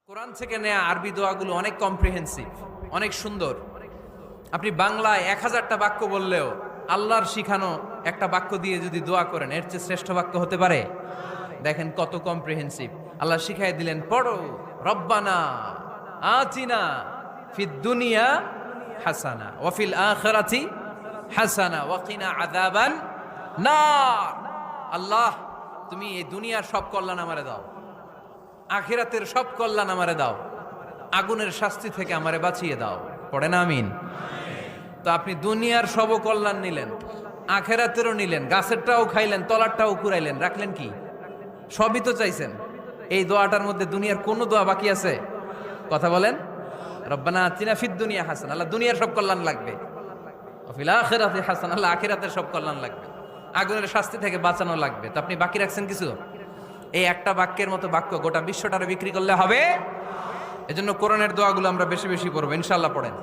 কোরআন থেকে নেয়া আরবি দোয়াগুলো অনেক কম্প্রিহেন্সিভ, অনেক সুন্দর। আপনি বাংলায় 1000টা বাক্য বললেও আল্লাহর শিখানো একটা বাক্য দিয়ে যদি দোয়া করেন, এর চেয়ে শ্রেষ্ঠ বাক্য হতে পারে? দেখেন কত কম্প্রিহেন্সিভ। আল্লাহ শিখাই দিলেন, পড়ো রব্বানা আতিনা ফিদ দুনিয়া হাসানা ওয়া ফিল আখিরাতি হাসানা ওয়া কিনা আযাবান নার। আল্লাহ, তুমি এই দুনিয়ার সব কল্যাণ আমারে দাও, আখিরাতের সব কল্যাণ আমারে দাও, আগুনের শাস্তি থেকে আমারে বাঁচিয়ে দাও। পড়েন আমিন। তো আপনি দুনিয়ার সব কল্যাণ নিলেন, আখিরাতেরও নিলেন, গাছেরটাও খাইলেন, তলারটাও কুড়াইলেন, রাখলেন কি? সবই তো চাইছেন। এই দোয়াটার মধ্যে দুনিয়ার কোনো দোয়া বাকি আছে? কথা বলেন। রব্বানা আতিনা ফিদ দুনিয়া হাসান, আল্লাহ দুনিয়ার সব কল্যাণ লাগবে। ওয়া ফিল আখিরাতি হাসান, আল্লাহ আখিরাতের সব কল্যাণ লাগবে, আগুনের শাস্তি থেকে বাঁচানো লাগবে। তো আপনি বাকি রাখছেন কিছু? এই একটা বাক্যের মতো বাক্য গোটা বিশ্বটারে বিক্রি করলে হবে। এজন্য কোরআনের দোয়াগুলো আমরা বেশি বেশি পড়বো ইনশাআল্লাহ। পড়েন।